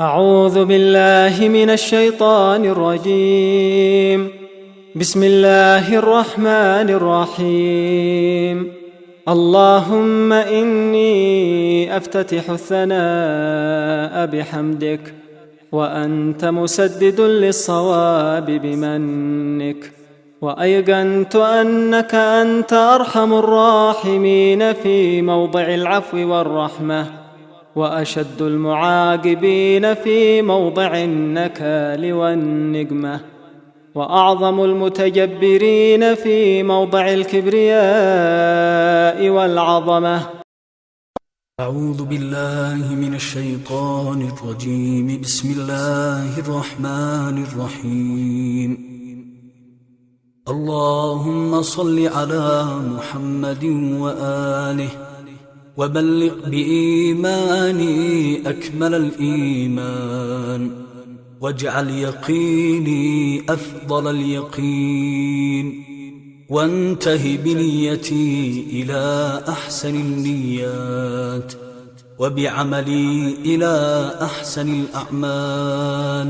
أعوذ بالله من الشيطان الرجيم. بسم الله الرحمن الرحيم. اللهم إني أفتتح الثناء بحمدك، وأنت مسدد للصواب بمنك، وأيقنت أنك أنت أرحم الراحمين في موضع العفو والرحمة، وأشد المعاقبين في موضع النكال والنقمة، وأعظم المتجبرين في موضع الكبرياء والعظمة. أعوذ بالله من الشيطان الرجيم. بسم الله الرحمن الرحيم. اللهم صل على محمد وآله، وبلغ بإيماني أكمل الإيمان، واجعل يقيني أفضل اليقين، وانته بنيتي إلى أحسن النيات، وبعملي إلى أحسن الأعمال.